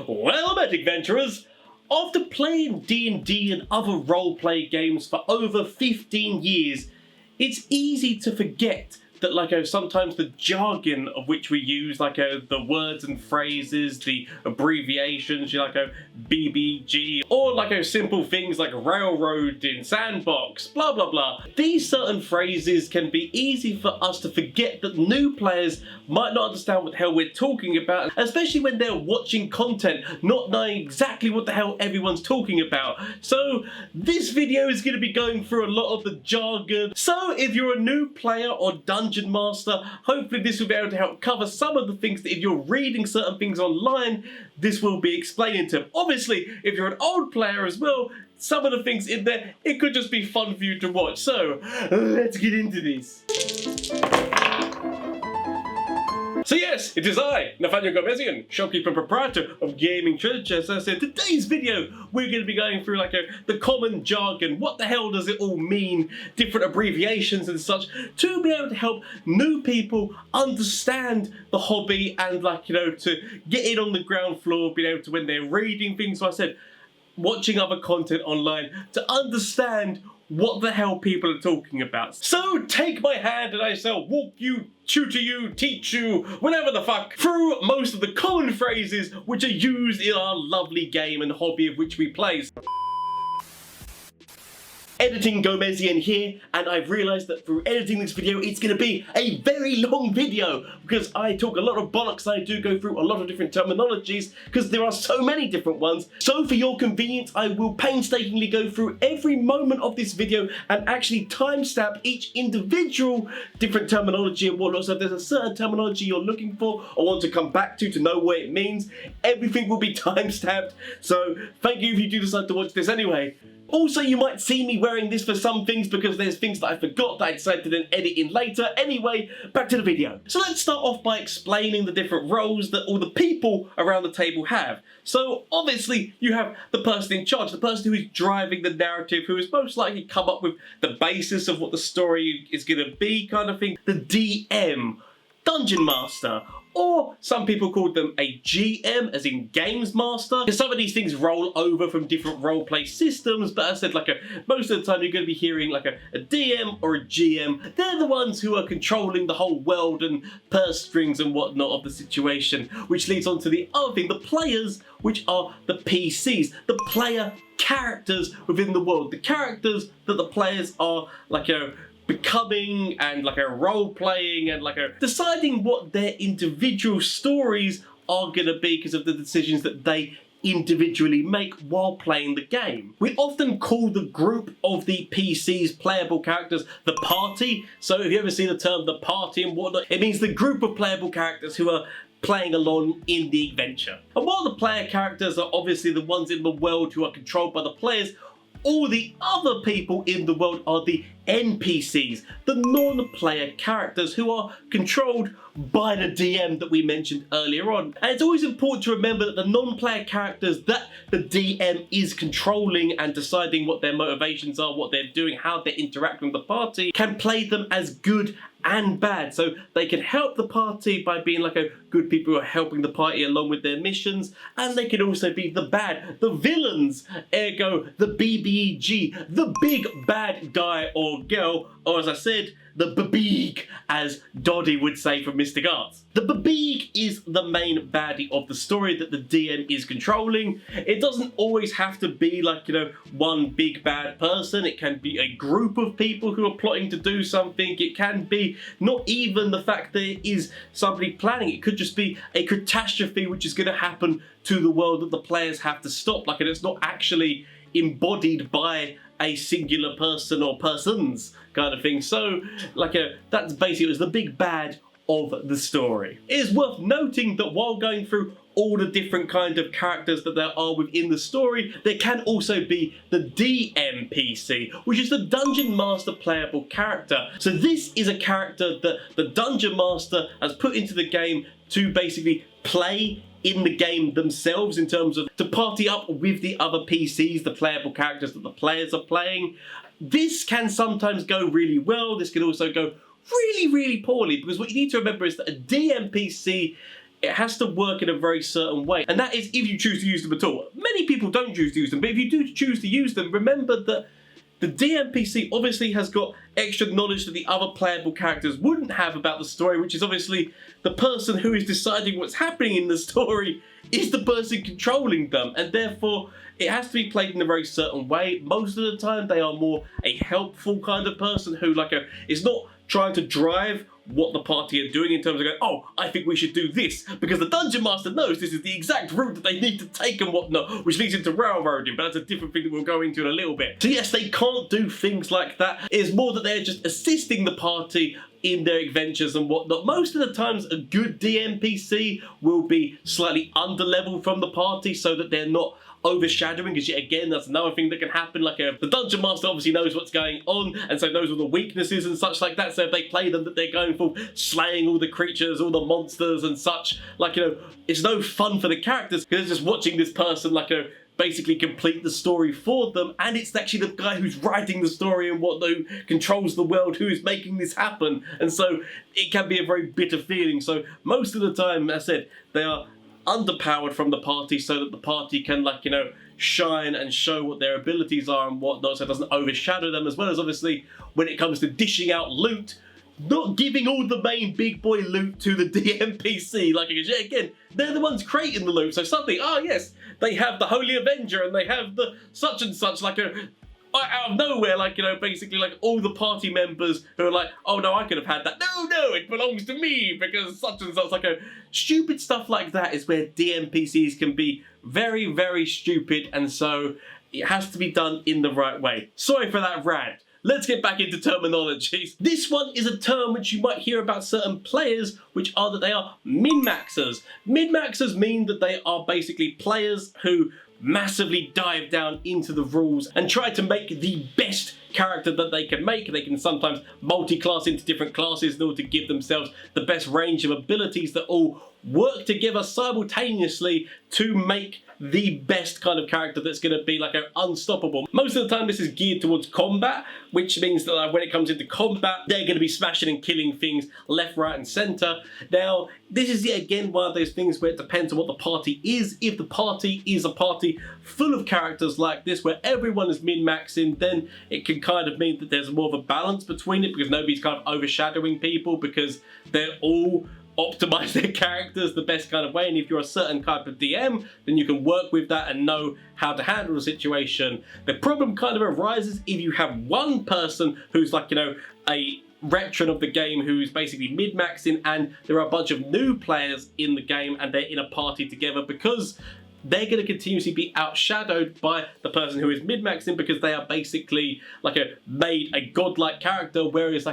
Well met, adventurers! After playing D&D and other role-play games for over 15 years, it's easy to forget that sometimes the jargon of which we use, the words and phrases, the abbreviations, BBEG, or simple things like railroad in Sandbox, blah blah blah. These certain phrases can be easy for us to forget that new players might not understand what the hell we're talking about, especially when they're watching content, not knowing exactly what the hell everyone's talking about. So this video is going to be going through a lot of the jargon. So if you're a new player or dungeon master, hopefully this will be able to help cover some of the things that if you're reading certain things online, this will be explaining to them. Obviously, if you're an old player as well, some of the things in there, it could just be fun for you to watch. So let's get into this. So yes, it is I, Nathaniel Gomezian, shopkeeper and proprietor of Gaming Treasure. As I said, today's video, we're going to be going through the common jargon. What the hell does it all mean? Different abbreviations and such, to be able to help new people understand the hobby and to get in on the ground floor, being able to, when they're reading things, so I said, watching other content online, to understand what the hell people are talking about. So take my hand and I shall walk you, tutor you, teach you, whatever the fuck, through most of the common phrases which are used in our lovely game and hobby of which we play. Editing Gomezian here, and I've realised that through editing this video it's going to be a very long video because I talk a lot of bollocks. I do go through a lot of different terminologies because there are so many different ones. So for your convenience, I will painstakingly go through every moment of this video and actually timestamp each individual different terminology and whatnot. So if there's a certain terminology you're looking for or want to come back to know what it means, everything will be timestamped. So thank you if you do decide to watch this anyway. Also, you might see me wearing this for some things because there's things that I forgot that I decided to then edit in later. Anyway, back to the video. So let's start off by explaining the different roles that all the people around the table have. So obviously you have the person in charge, the person who is driving the narrative, who is most likely come up with the basis of what the story is going to be, kind of thing. The DM, Dungeon Master, or some people call them a GM, as in Games Master. Because some of these things roll over from different roleplay systems, but as I said, most of the time you're going to be hearing a DM or a GM. They're the ones who are controlling the whole world and purse strings and whatnot of the situation, which leads on to the other thing, the players, which are the PCs, the player characters within the world, the characters that the players are becoming and role-playing and deciding what their individual stories are going to be because of the decisions that they individually make while playing the game. We often call the group of the PC's playable characters the party. So if you ever see the term the party and whatnot, it means the group of playable characters who are playing along in the adventure. And while the player characters are obviously the ones in the world who are controlled by the players, all the other people in the world are the NPCs, the non-player characters who are controlled by the DM that we mentioned earlier on. And it's always important to remember that the non-player characters that the DM is controlling and deciding what their motivations are, what they're doing, how they're interacting with the party, can play them as good and bad. So they can help the party by being good people who are helping the party along with their missions, and they can also be the bad, the villains, ergo the BBEG, the big bad guy or girl, or as I said, the BBEG, as Doddy would say from Mystic Arts. The BBEG is the main baddie of the story that the DM is controlling. It doesn't always have to be one big bad person. It can be a group of people who are plotting to do something. It can be not even the fact that it is somebody planning. It could just be a catastrophe which is going to happen to the world that the players have to stop. And it's not actually embodied by a singular person or persons kind of thing. So that's basically, it was the big bad of the story. It is worth noting that while going through all the different kind of characters that there are within the story, there can also be the DMPC, which is the Dungeon Master playable character. So this is a character that the Dungeon Master has put into the game to basically play in the game themselves, in terms of to party up with the other PCs, the playable characters that the players are playing. This can sometimes go really well. This can also go really, really poorly, because what you need to remember is that a DMPC it has to work in a very certain way. And that is if you choose to use them at all. Many people don't choose to use them, but if you do choose to use them, remember that the DMPC obviously has got extra knowledge that the other playable characters wouldn't have about the story, which is obviously the person who is deciding what's happening in the story is the person controlling them, and therefore it has to be played in a very certain way. Most of the time they are more a helpful kind of person who is not trying to drive what the party are doing in terms of going, oh, I think we should do this, because the Dungeon Master knows this is the exact route that they need to take and whatnot, which leads into railroading, but that's a different thing that we'll go into in a little bit. So yes, they can't do things like that. It's more that they're just assisting the party in their adventures and whatnot. Most of the times a good DMPC will be slightly under-leveled from the party so that they're not overshadowing, because yet again that's another thing that can happen. The Dungeon Master obviously knows what's going on and so knows all the weaknesses and such like that, so if they play them that they're going for slaying all the creatures, all the monsters and such, it's no fun for the characters because they're just watching this person basically complete the story for them, and it's actually the guy who's writing the story and whatnot, who controls the world, who is making this happen, and so it can be a very bitter feeling. So most of the time, as I said, they are underpowered from the party so that the party can shine and show what their abilities are and whatnot, so it doesn't overshadow them, as well as obviously when it comes to dishing out loot, not giving all the main big boy loot to the DMPC, again, they're the ones creating the loot, so suddenly, oh yes, they have the Holy Avenger and they have the such and such, out of nowhere, basically all the party members who are oh no, I could have had that. No, it belongs to me because such and such, stupid stuff like that is where DMPCs can be very, very stupid, and so it has to be done in the right way. Sorry for that rant. Let's get back into terminologies. This one is a term which you might hear about certain players, which are that they are min-maxers. Min-maxers mean that they are basically players who massively dive down into the rules and try to make the best character that they can make. They can sometimes multi-class into different classes in order to give themselves the best range of abilities that all work together simultaneously to make the best kind of character that's going to be unstoppable. Most of the time this is geared towards combat, which means that when it comes into combat, they're going to be smashing and killing things left, right and centre. Now, this is yet again one of those things where it depends on what the party is. If the party is a party full of characters like this, where everyone is min-maxing, then it can kind of mean that there's more of a balance between it, because nobody's kind of overshadowing people, because they're all optimize their characters the best kind of way, and if you're a certain type of DM, then you can work with that and know how to handle the situation. The problem kind of arises if you have one person who's a veteran of the game who's basically mid-maxing, and there are a bunch of new players in the game and they're in a party together, because they're going to continuously be outshadowed by the person who is mid-maxing, because they are basically made a godlike character, whereas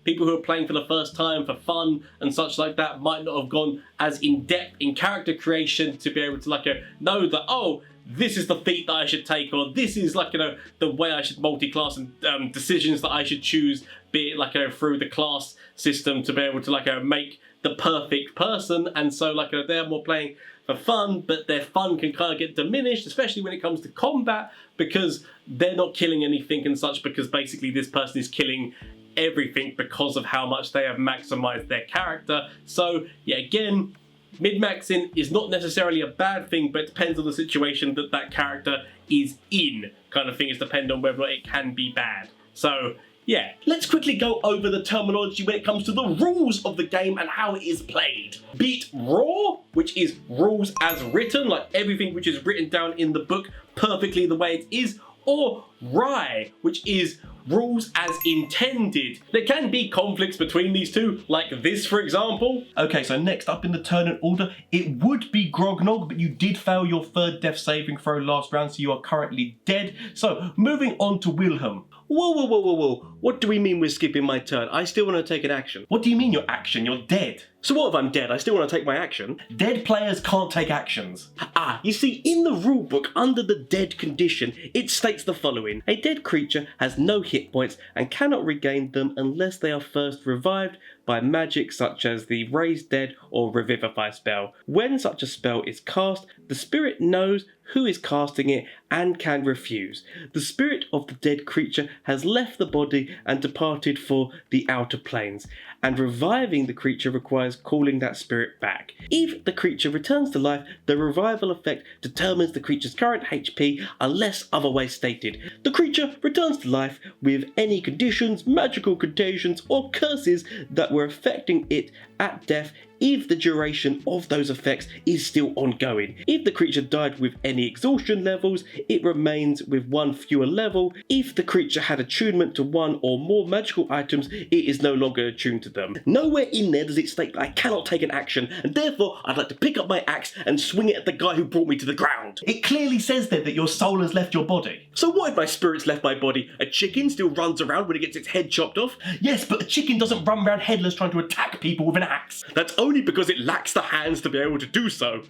people who are playing for the first time for fun and such like that might not have gone as in depth in character creation to be able to know that, oh, this is the feat that I should take, or this is the way I should multi-class, and decisions that I should choose, be it through the class system to be able to make the perfect person. And so they're more playing for fun, but their fun can kind of get diminished, especially when it comes to combat, because they're not killing anything and such, because basically this person is killing everything because of how much they have maximized their character. So yeah, again, min-maxing is not necessarily a bad thing, but it depends on the situation that that character is in, kind of thing. It's dependent on whether it can be bad. So yeah, let's quickly go over the terminology when it comes to the rules of the game and how it is played. Be it raw, which is rules as written, like everything which is written down in the book perfectly the way it is, or rye, which is rules as intended. There can be conflicts between these two, like this for example. Okay, so next up in the turn in order, it would be Grognog, but you did fail your third death saving throw last round, so you are currently dead. So moving on to Wilhelm. Whoa. What do we mean we're skipping my turn? I still want to take an action. What do you mean your action? You're dead. So what if I'm dead? I still want to take my action. Dead players can't take actions. You see, in the rulebook, under the dead condition, it states the following. A dead creature has no hit points and cannot regain them unless they are first revived by magic such as the Raise Dead or Revivify spell. When such a spell is cast, the spirit knows who is casting it and can refuse. The spirit of the dead creature has left the body and departed for the outer planes, and reviving the creature requires calling that spirit back. If the creature returns to life, the revival effect determines the creature's current HP unless otherwise stated. The creature returns to life with any conditions, magical contagions or curses that were affecting it at death if the duration of those effects is still ongoing. If the creature died with any exhaustion levels, it remains with one fewer level. If the creature had attunement to one or more magical items, it is no longer attuned to them. Nowhere in there does it state that I cannot take an action, and therefore I'd like to pick up my axe and swing it at the guy who brought me to the ground. It clearly says there that your soul has left your body. So what if my spirit's left my body? A chicken still runs around when it gets its head chopped off? Yes, but a chicken doesn't run around headless trying to attack people with an axe. That's only because it lacks the hands to be able to do so.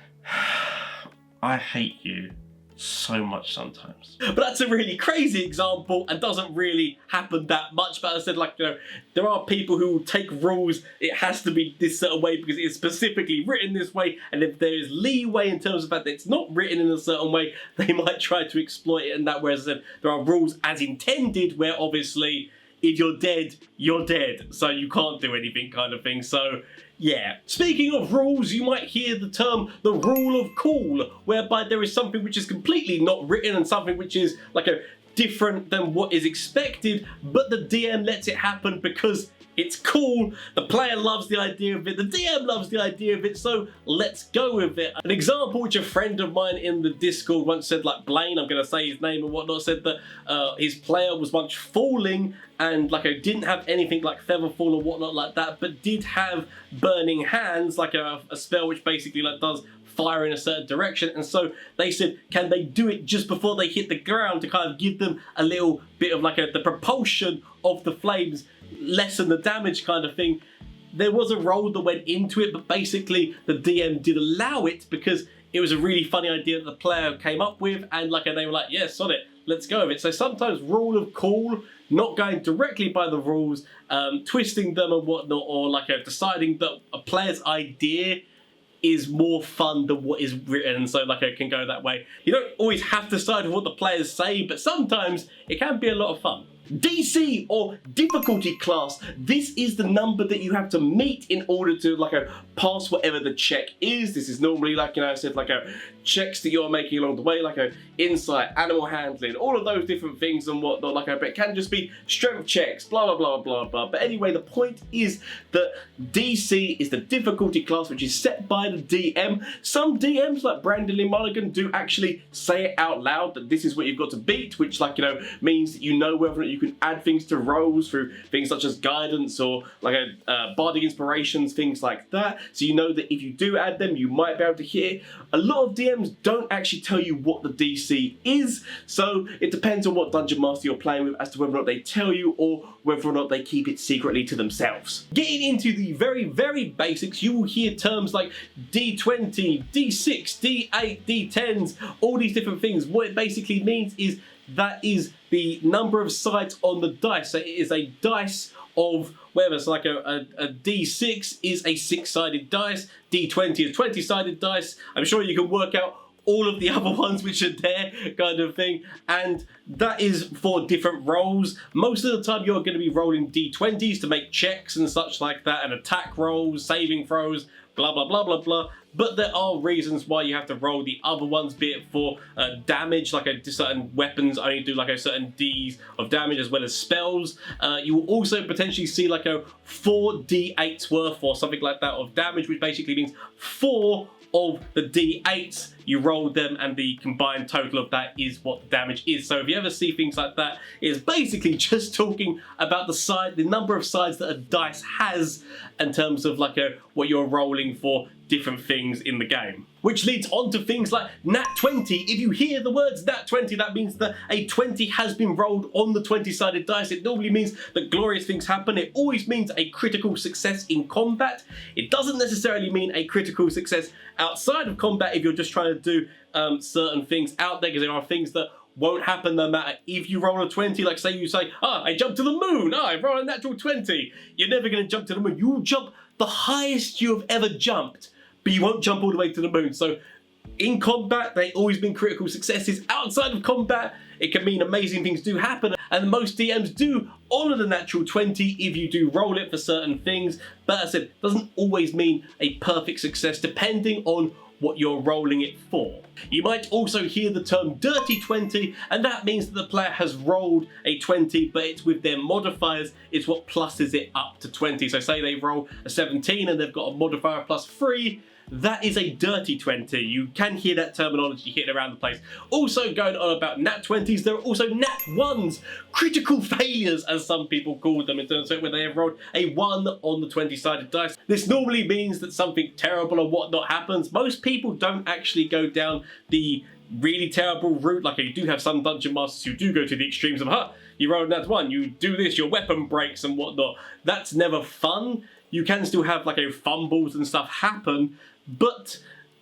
I hate you so much sometimes. But that's a really crazy example and doesn't really happen that much. But as I said, like, you know, there are people who take rules, it has to be this certain way because it's specifically written this way, and if there is leeway in terms of the fact that it's not written in a certain way, they might try to exploit it in that way. As I said, there are rules as intended where obviously if you're dead, you're dead, so you can't do anything kind of thing. So yeah. Speaking of rules, you might hear the term the rule of cool, whereby there is something which is completely not written and something which is like a different than what is expected, but the DM lets it happen because it's cool, the player loves the idea of it, the DM loves the idea of it, so let's go with it. An example which a friend of mine in the Discord once said, like Blaine, I'm going to say his name and whatnot, said that his player was once falling and like I didn't have anything like Featherfall or whatnot like that, but did have Burning Hands, like a spell which basically like does fire in a certain direction, and so they said, can they do it just before they hit the ground to kind of give them a little bit of like the propulsion of the flames, lessen the damage kind of thing. There was a roll that went into it, but basically the DM did allow it because it was a really funny idea that the player came up with, and like they were like, yes, on it, let's go with it. So sometimes rule of cool, not going directly by the rules, twisting them and whatnot, or like deciding that a player's idea is more fun than what is written, and so like it can go that way. You don't always have to side with what the players say, but sometimes it can be a lot of fun. DC or difficulty class. This is the number that you have to meet in order to pass whatever the check is. This is normally like, you know, I said like checks that you're making along the way, like insight, animal handling, all of those different things and whatnot. But it can just be strength checks, blah blah blah blah blah. But anyway, the point is that DC is the difficulty class which is set by the DM. Some DMs like Brandon Lee Mulligan do actually say it out loud that this is what you've got to beat, which means that you know whether or not you can add things to rolls through things such as guidance or bardic inspirations, things like that. So you know that if you do add them, you might be able to hit it. A lot of DMs don't actually tell you what the DC is, so it depends on what Dungeon Master you're playing with as to whether or not they tell you or whether or not they keep it secretly to themselves. Getting into the very, very basics, you will hear terms like D20, D6, D8, D10s, all these different things. What it basically means is that is the number of sides on the dice. So it is a dice of whatever. So like a D6 is a 6-sided dice, D20 is 20-sided dice. I'm sure you can work out all of the other ones which are there kind of thing, and that is for different rolls. Most of the time you're going to be rolling D20s to make checks and such like that, and attack rolls, saving throws, blah blah blah blah blah. But there are reasons why you have to roll the other ones, be it for damage, certain weapons only do a certain Ds of damage, as well as spells. You will also potentially see a 4d8s worth or something like that of damage, which basically means 4 of the D8s, you roll them and the combined total of that is what the damage is. So if you ever see things like that, it's basically just talking about the number of sides that a dice has in terms of what you're rolling for different things in the game. Which leads on to things like Nat 20. If you hear the words Nat 20, that means that a 20 has been rolled on the 20-sided dice. It normally means that glorious things happen. It always means a critical success in combat. It doesn't necessarily mean a critical success outside of combat if you're just trying to do certain things out there, because there are things that won't happen no matter if you roll a 20. Like say you say, I jumped to the moon, I roll a natural 20. You're never going to jump to the moon. You'll jump the highest you have ever jumped, but you won't jump all the way to the moon. So in combat, they've always been critical successes. Outside of combat, it can mean amazing things do happen, and most DMs do honour the natural 20 if you do roll it for certain things. But as I said, it doesn't always mean a perfect success depending on what you're rolling it for. You might also hear the term dirty 20, and that means that the player has rolled a 20, but it's with their modifiers, it's what pluses it up to 20. So say they roll a 17 and they've got a modifier plus 3, that is a dirty 20. You can hear that terminology hitting around the place. Also going on about nat 20s, there are also nat 1s, critical failures as some people call them, in terms of when they have rolled a 1 on the 20-sided dice. This normally means that something terrible or whatnot happens. Most people don't actually go down the really terrible route. Like you do have some dungeon masters who do go to the extremes of, you roll a nat 1, you do this, your weapon breaks and whatnot. That's never fun. You can still have like fumbles and stuff happen, but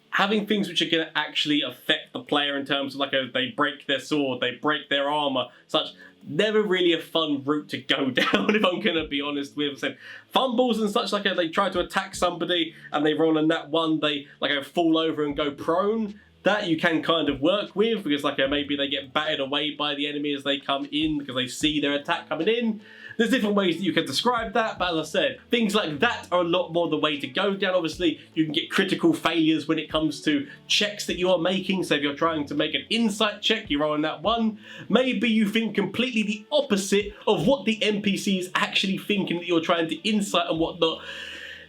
having things which are going to actually affect the player in terms of they break their sword, they break their armor, such, never really a fun route to go down, if I'm going to be honest with it. Fumbles and such, they try to attack somebody and they roll a nat 1, they fall over and go prone. That you can kind of work with, because maybe they get battered away by the enemy as they come in, because they see their attack coming in. There's different ways that you can describe that, but as I said, things like that are a lot more the way to go down. Obviously, you can get critical failures when it comes to checks that you are making. So if you're trying to make an insight check, you're rolling that 1. Maybe you think completely the opposite of what the NPC is actually thinking that you're trying to insight and whatnot.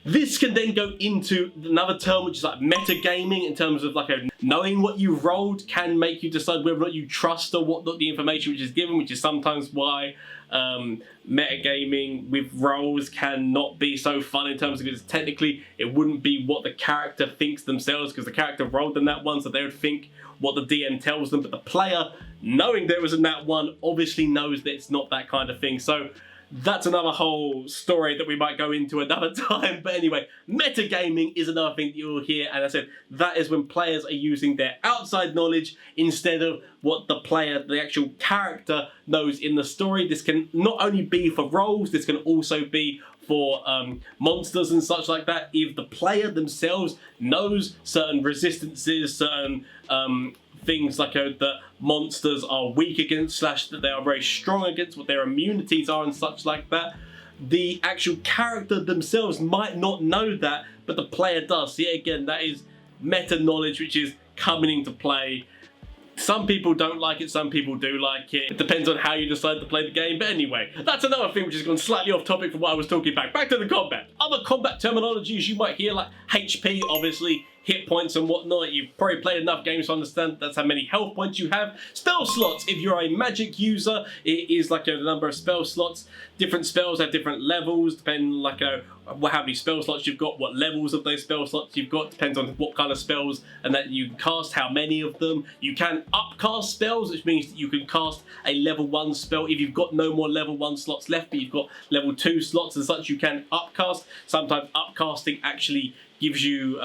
This can then go into another term which is metagaming, in terms of knowing what you rolled can make you decide whether or not you trust or whatnot the information which is given, which is sometimes why metagaming with rolls can not be so fun, in terms of, because technically it wouldn't be what the character thinks themselves, because the character rolled in that 1, so they would think what the DM tells them, but the player, knowing there was a nat 1, obviously knows that it's not that kind of thing. So that's another whole story that we might go into another time. But anyway, metagaming is another thing that you'll hear, and I said that is when players are using their outside knowledge instead of what the player, the actual character, knows in the story. This can not only be for roles, this can also be for monsters and such like that. If the player themselves knows certain resistances, certain things that monsters are weak against, / that they are very strong against, what their immunities are and such like that, the actual character themselves might not know that, but the player does. So yeah, again, that is meta knowledge which is coming into play. Some people don't like it, some people do like it. It depends on how you decide to play the game. But anyway, that's another thing which has gone slightly off topic from what I was talking about. Back to the combat. Other combat terminologies you might hear, like HP, obviously, hit points and whatnot. You've probably played enough games to understand that's how many health points you have. Spell slots, if you're a magic user, it is the number of spell slots. Different spells have different levels, depending how many spell slots you've got, what levels of those spell slots you've got, depends on what kind of spells and that you cast, how many of them. You can upcast spells, which means that you can cast a level 1 spell if you've got no more level 1 slots left, but you've got level 2 slots and such, you can upcast. Sometimes upcasting actually gives you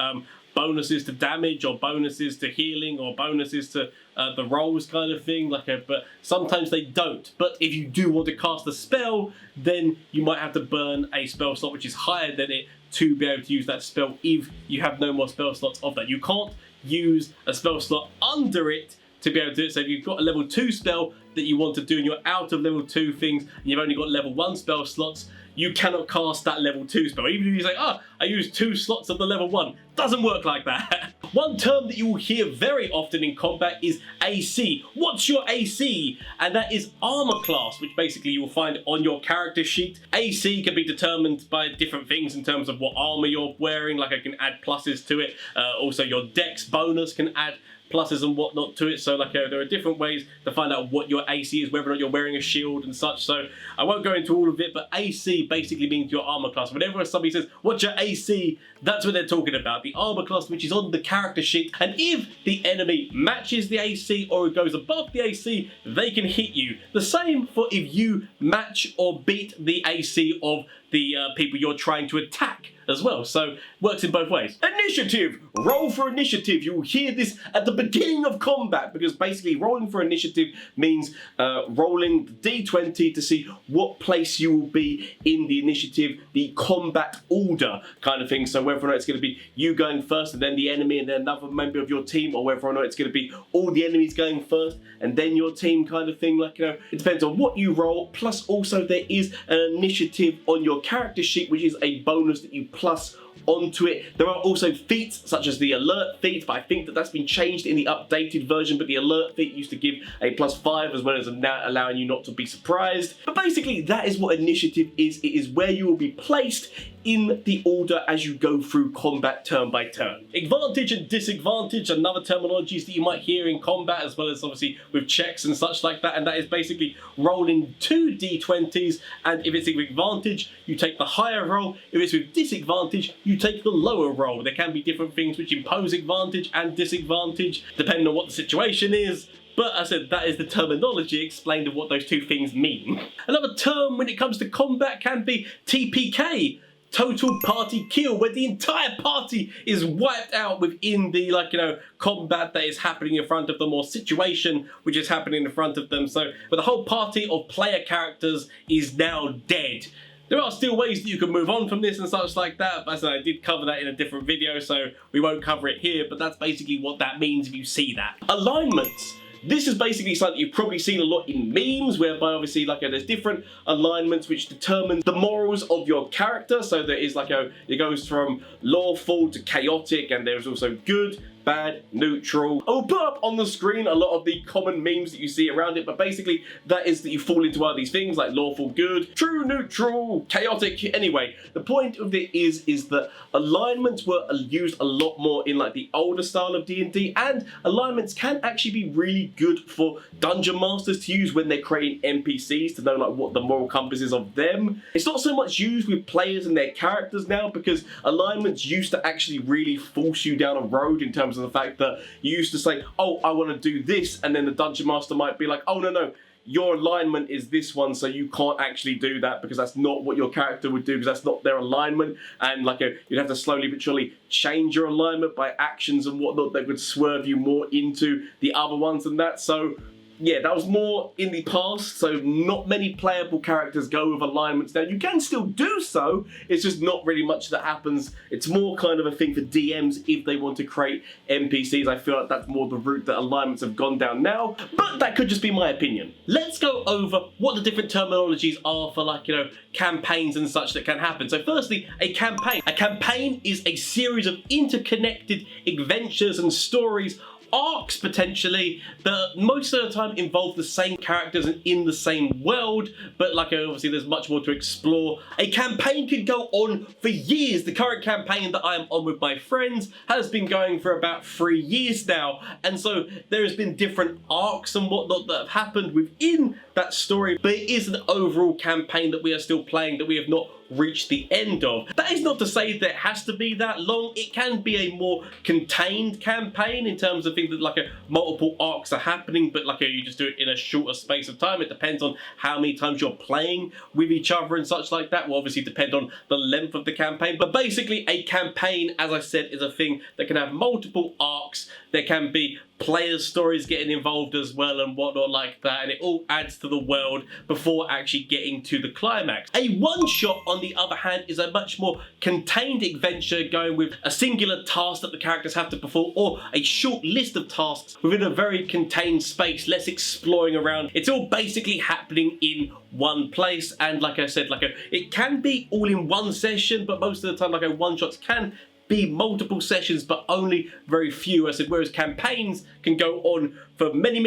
bonuses to damage, or bonuses to healing, or bonuses to the rolls kind of thing, but sometimes they don't. But if you do want to cast a spell, then you might have to burn a spell slot which is higher than it to be able to use that spell if you have no more spell slots of that. You can't use a spell slot under it to be able to do it. So if you've got a level 2 spell that you want to do and you're out of level 2 things and you've only got level 1 spell slots, you cannot cast that level 2 spell. Even if you say, I use 2 slots of the level 1. Doesn't work like that. One term that you will hear very often in combat is AC. What's your AC? And that is armor class, which basically you will find on your character sheet. AC can be determined by different things in terms of what armor you're wearing. I can add pluses to it. Also, your dex bonus can add pluses and whatnot to it. So there are different ways to find out what your AC is, whether or not you're wearing a shield and such. So I won't go into all of it, but AC basically means your armor class. Whenever somebody says, what's your AC? That's what they're talking about. The armor class, which is on the character sheet. And if the enemy matches the AC or it goes above the AC, they can hit you. The same for if you match or beat the AC of the people you're trying to attack as well. So works in both ways. Initiative! Roll for initiative. You'll hear this at the beginning of combat, because basically rolling for initiative means rolling d20 to see what place you will be in the initiative, the combat order kind of thing. So whether or not it's going to be you going first and then the enemy and then another member of your team, or whether or not it's going to be all the enemies going first and then your team kind of thing. Like, you know, it depends on what you roll. Plus also there is an initiative on your character sheet, which is a bonus that you plus onto it. There are also feats such as the alert feat, but I think that that's been changed in the updated version. But the alert feat used to give a +5, as well as now allowing you not to be surprised. But basically that is what initiative is. It is where you will be placed in the order as you go through combat turn by turn. Advantage and disadvantage, another terminologies that you might hear in combat, as well as obviously with checks and such like that, and that is basically rolling 2 d20s, and if it's with advantage you take the higher roll, if it's with disadvantage you take the lower roll. There can be different things which impose advantage and disadvantage depending on what the situation is. But as I said, that is the terminology explained of what those two things mean. Another term when it comes to combat can be TPK. Total party kill, where the entire party is wiped out within the, like, you know, combat that is happening in front of them, or situation which is happening in front of them. So where the whole party of player characters is now dead. There are still ways that you can move on from this and such like that, but as I said, I did cover that in a different video, so we won't cover it here, but that's basically what that means if you see that. Alignments. This is basically something you've probably seen a lot in memes, whereby obviously like there's different alignments which determine the morals of your character. So there is like it goes from lawful to chaotic, and there's also good, bad, neutral. I will put up on the screen a lot of the common memes that you see around it, but basically that is that you fall into one of these things like lawful good, true neutral, chaotic. Anyway, the point of it is that alignments were used a lot more in like the older style of D&D, and alignments can actually be really good for dungeon masters to use when they're creating NPCs to know like what the moral compass is of them. It's not so much used with players and their characters now, because alignments used to actually really force you down a road in terms of the fact that you used to say, oh, I want to do this, and then the dungeon master might be like, oh no, your alignment is this one, so you can't actually do that because that's not what your character would do, because that's not their alignment. And like you'd have to slowly but surely change your alignment by actions and whatnot that would swerve you more into the other ones and that. So yeah, that was more in the past, so not many playable characters go with alignments now. You can still do so, it's just not really much that happens. It's more kind of a thing for DMs if they want to create NPCs. I feel like that's more the route that alignments have gone down now, but that could just be my opinion. Let's go over what the different terminologies are for, like, you know, campaigns and such that can happen. So firstly, a campaign. A campaign is a series of interconnected adventures and stories, arcs potentially, that most of the time involve the same characters and in the same world, but like obviously there's much more to explore. A campaign could go on for years. The current campaign that I am on with my friends has been going for about 3 years now, and so there has been different arcs and whatnot that have happened within that story, but it is an overall campaign that we are still playing, that we have not reach the end of. That is not to say that it has to be that long. It can be a more contained campaign in terms of things that like multiple arcs are happening, but like you just do it in a shorter space of time. It depends on how many times you're playing with each other and such like that. Will obviously depend on the length of the campaign, but basically a campaign, as I said, is a thing that can have multiple arcs. There can be players' stories getting involved as well and whatnot like that, and it all adds to the world before actually getting to the climax. A one-shot, on the other hand, is a much more contained adventure, going with a singular task that the characters have to perform, or a short list of tasks within a very contained space, less exploring around. It's all basically happening in one place, and like I said, it can be all in one session, but most of the time one-shots can be multiple sessions, but only very few. I said, whereas campaigns can go on for many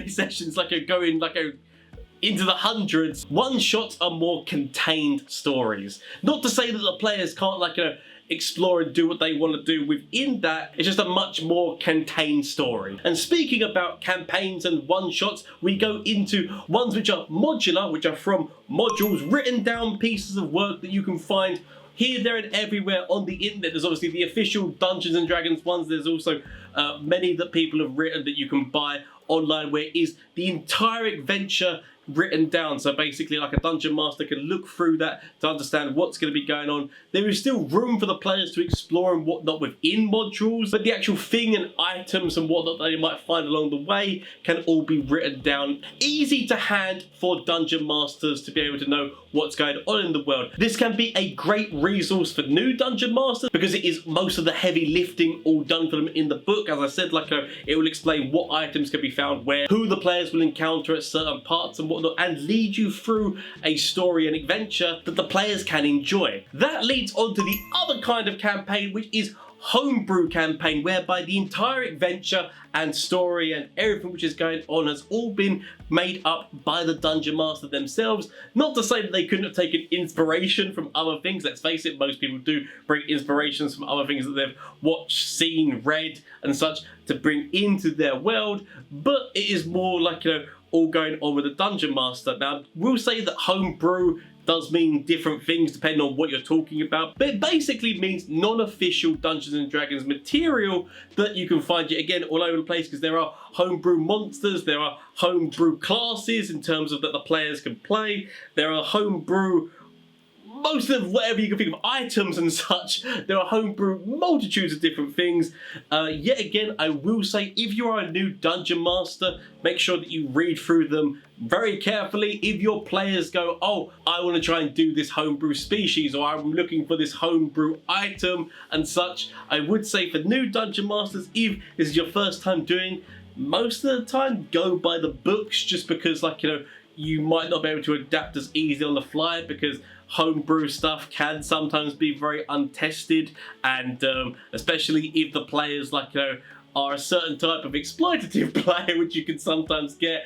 sessions, going into the hundreds. One-shots are more contained stories. Not to say that the players can't explore and do what they want to do within that. It's just a much more contained story. And speaking about campaigns and one-shots, we go into ones which are modular, which are from modules, written down pieces of work that you can find here, there, and everywhere on the internet. There's obviously the official Dungeons and Dragons ones. There's also many that people have written that you can buy online where it is the entire adventure written down. So basically like a dungeon master can look through that to understand what's going to be going on. There is still room for the players to explore and whatnot within modules, but the actual thing and items and whatnot they might find along the way can all be written down. Easy to hand for dungeon masters to be able to know what's going on in the world. This can be a great resource for new dungeon masters because it is most of the heavy lifting all done for them in the book. As I said, like it will explain what items can be found where, who the players will encounter at certain parts and whatnot, and lead you through a story and adventure that the players can enjoy. That leads on to the other kind of campaign, which is Homebrew campaign, whereby the entire adventure and story and everything which is going on has all been made up by the dungeon master themselves. Not to say that they couldn't have taken inspiration from other things. Let's face it, most people do bring inspirations from other things that they've watched, seen, read and such to bring into their world, but it is more like, you know, all going on with the dungeon master. Now, we'll say that Homebrew does mean different things depending on what you're talking about, but it basically means non-official Dungeons and Dragons material that you can find yet again all over the place, because there are homebrew monsters, there are homebrew classes in terms of that the players can play, there are homebrew most of whatever you can think of, items and such. There are homebrew multitudes of different things. Yet again, I will say, if you are a new dungeon master, make sure that you read through them very carefully. If your players go, oh, I want to try and do this homebrew species, or I'm looking for this homebrew item and such, I would say for new dungeon masters, if this is your first time doing, most of the time go by the books, just because, like, you know, you might not be able to adapt as easily on the fly, because homebrew stuff can sometimes be very untested, and especially if the players, like, you know, are a certain type of exploitative player, which you can sometimes get,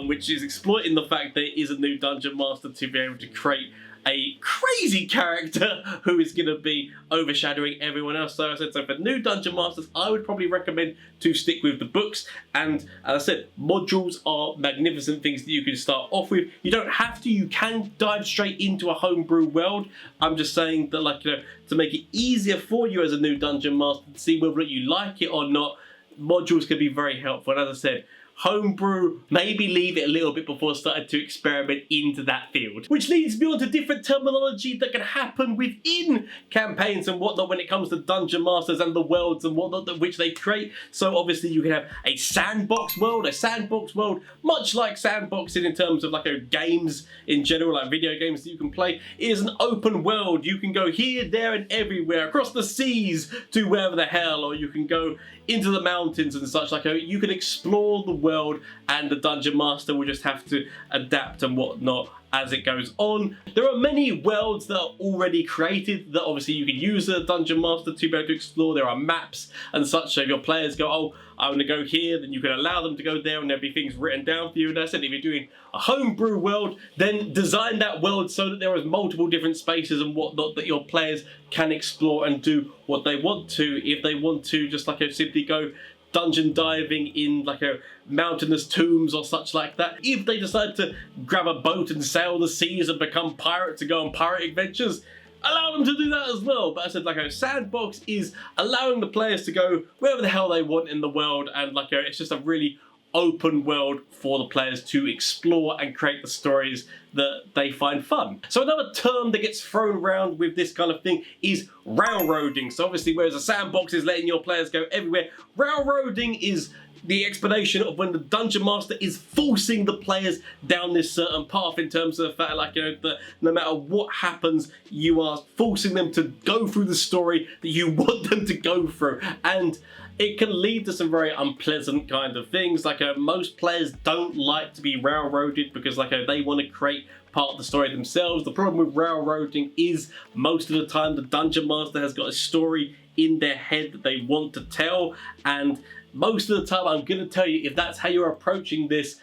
which is exploiting the fact there is a new dungeon master to be able to create a crazy character who is going to be overshadowing everyone else. So I said, so for new dungeon masters, I would probably recommend to stick with the books. And as I said, modules are magnificent things that you can start off with. You don't have to, you can dive straight into a homebrew world. I'm just saying that, like, you know, to make it easier for you as a new dungeon master to see whether you like it or not, modules can be very helpful. And as I said, homebrew, maybe leave it a little bit before starting to experiment into that field. Which leads me on to different terminology that can happen within campaigns and whatnot when it comes to dungeon masters and the worlds and whatnot which they create. So obviously you can have a sandbox world. A sandbox world, much like sandboxing in terms of like games in general, like video games that you can play, is an open world. You can go here, there and everywhere, across the seas to wherever the hell, or you can go into the mountains and such. Like, you can explore the world, and the dungeon master will just have to adapt and whatnot as it goes on. There are many worlds that are already created that obviously you can use a dungeon master to be able to explore. There are maps and such, so if your players go, oh, I want to go here, then you can allow them to go there, and there'll be things written down for you. And I said, if you're doing a homebrew world, then design that world so that there is multiple different spaces and whatnot that your players can explore and do what they want to. If they want to just like simply go dungeon diving in like a mountainous tombs or such like that, if they decide to grab a boat and sail the seas and become pirates to go on pirate adventures, allow them to do that as well. But I said, like, a sandbox is allowing the players to go wherever the hell they want in the world, and like it's just a really open world for the players to explore and create the stories that they find fun. So another term that gets thrown around with this kind of thing is railroading. So obviously, whereas a sandbox is letting your players go everywhere, railroading is the explanation of when the dungeon master is forcing the players down this certain path, in terms of the fact, like, you know, that no matter what happens, you are forcing them to go through the story that you want them to go through. And it can lead to some very unpleasant kind of things. Like, most players don't like to be railroaded because, like, they want to create part of the story themselves. The problem with railroading is most of the time the dungeon master has got a story in their head that they want to tell, and most of the time, I'm going to tell you, if that's how you're approaching this,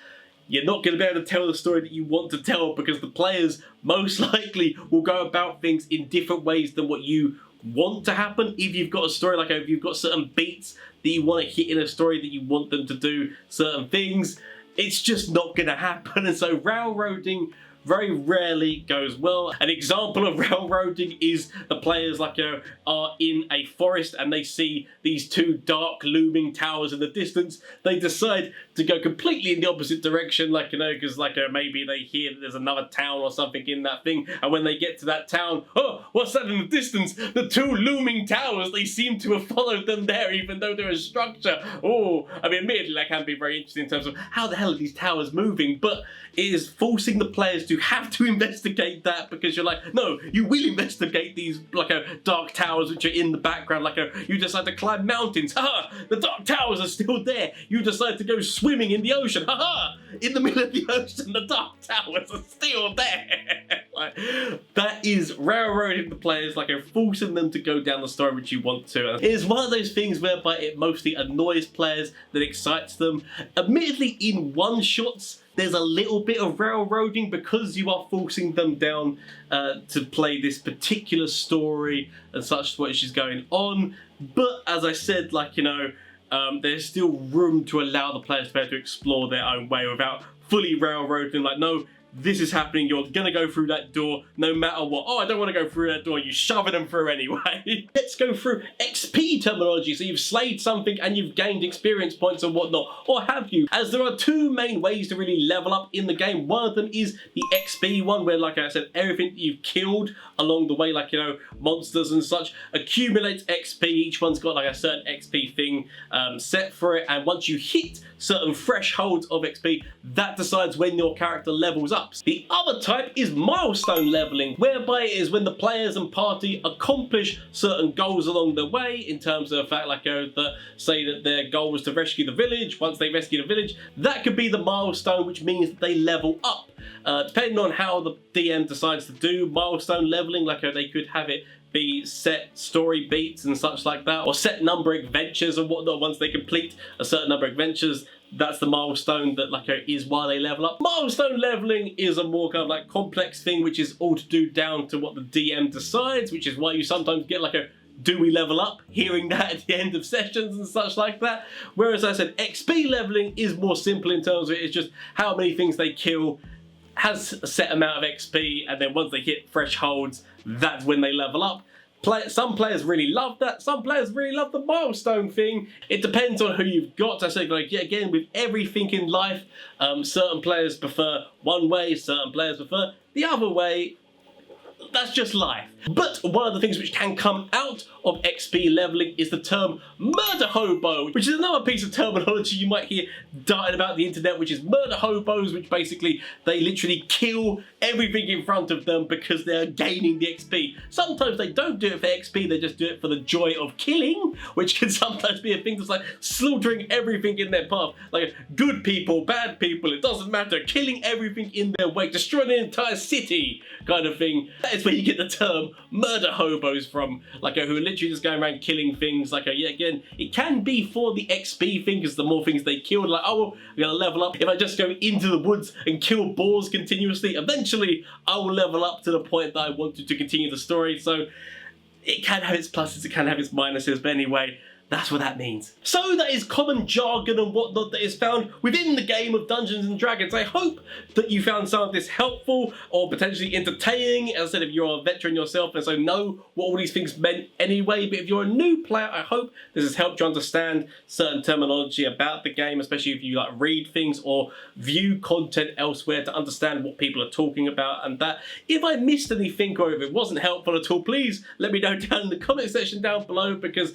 you're not going to be able to tell the story that you want to tell, because the players most likely will go about things in different ways than what you want to happen. If you've got a story, like if you've got certain beats that you want to hit in a story that you want them to do certain things, it's just not going to happen. And so railroading very rarely goes well. An example of railroading is the players are in a forest and they see these two dark looming towers in the distance. They decide to go completely in the opposite direction, because maybe they hear that there's another town or something in that thing, and when they get to that town, oh, what's that in the distance? The two looming towers. They seem to have followed them there, even though they're a structure. Oh, I mean, admittedly, that can be very interesting in terms of how the hell are these towers moving, but it is forcing the players to have to investigate that, because you're like, no, you will investigate these dark towers which are in the background. You decide to climb mountains. Haha, the dark towers are still there. You decide to go swimming in the ocean. Haha, in the middle of the ocean, the dark towers are still there. That is railroading the players, forcing them to go down the story which you want to. It is one of those things whereby it mostly annoys players than excites them. Admittedly, in one-shots, there's a little bit of railroading because you are forcing them down to play this particular story and such, which is going on. But as I said, there's still room to allow the players to be able to explore their own way without fully railroading. No, this is happening, you're gonna go through that door no matter what. Oh, I don't want to go through that door, you shoving them through anyway. Let's go through XP terminology. So you've slayed something and you've gained experience points and whatnot, or have you? As there are two main ways to really level up in the game. One of them is the XP one, where like I said, everything you've killed along the way, monsters and such, accumulates XP. Each one's got a certain XP thing set for it, and once you hit certain thresholds of XP, that decides when your character levels up. The other type is milestone leveling, whereby it is when the players and party accomplish certain goals along the way, in terms of the fact say that their goal was to rescue the village. Once they rescue the village, that could be the milestone, which means that they level up. Depending on how the DM decides to do milestone leveling, they could have it be set story beats and such like that, or set number of adventures and whatnot. Once they complete a certain number of adventures, that's the milestone that is why they level up. Milestone leveling is a more kind of complex thing, which is all to do down to what the DM decides, which is why you sometimes get do we level up? Hearing that at the end of sessions and such like that. Whereas I said XP leveling is more simple in terms of it's just how many things they kill has a set amount of XP, and then once they hit thresholds, that's when they level up. Some players really love that, some players really love the milestone thing. It depends on who you've got. I say, again, with everything in life, certain players prefer one way, certain players prefer the other way. That's just life. But one of the things which can come out of XP leveling is the term MurderHobo, which is another piece of terminology you might hear darting about the internet, which is MurderHobos, which basically they literally kill everything in front of them because they're gaining the XP. Sometimes they don't do it for XP, they just do it for the joy of killing, which can sometimes be a thing that's slaughtering everything in their path. Good people, bad people, it doesn't matter, killing everything in their way, destroying an entire city kind of thing. That is where you get the term MurderHobos from, who are literally just going around killing things. Yeah, again, it can be for the XP thing, because the more things they kill, oh, I'm gonna level up. If I just go into the woods and kill boars continuously, eventually I will level up to the point that I wanted to continue the story. So it can have its pluses, it can have its minuses, but anyway, that's what that means. So that is common jargon and whatnot that is found within the game of Dungeons and Dragons. I hope that you found some of this helpful or potentially entertaining. As I said, if you're a veteran yourself and so know what all these things meant anyway, but if you're a new player, I hope this has helped you understand certain terminology about the game, especially if you read things or view content elsewhere to understand what people are talking about and that. If I missed anything or if it wasn't helpful at all, please let me know down in the comment section down below, because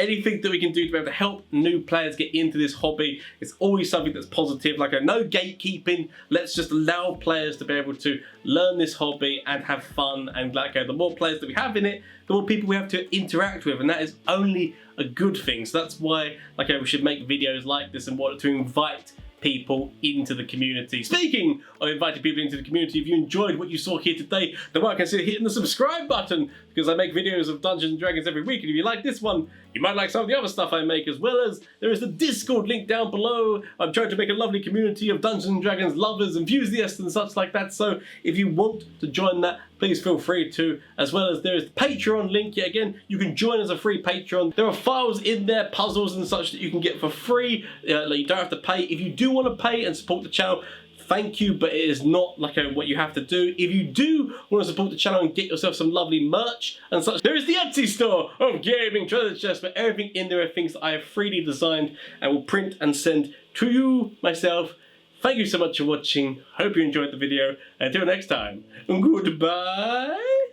anything that we can do to be able to help new players get into this hobby is always something that's positive. No gatekeeping. Let's just allow players to be able to learn this hobby and have fun. And the more players that we have in it, the more people we have to interact with, and that is only a good thing. So that's why we should make videos like this and want to invite people into the community. Speaking of inviting people into the community, if you enjoyed what you saw here today, then why consider hitting the subscribe button, because I make videos of Dungeons and Dragons every week, and if you like this one, you might like some of the other stuff I make, as well as there is the Discord link down below. I'm trying to make a lovely community of Dungeons and Dragons lovers, enthusiasts and such like that, so if you want to join that, please feel free to, as well as there is the Patreon link. Yet again, you can join as a free Patreon. There are files in there, puzzles and such that you can get for free. You don't have to pay. If you do want to pay and support the channel, thank you, but it is not like what you have to do. If you do want to support the channel and get yourself some lovely merch and such, there is the Etsy store of gaming treasure chests, but everything in there are things that I have 3D designed and will print and send to you myself. Thank you so much for watching. Hope you enjoyed the video. Until next time, goodbye.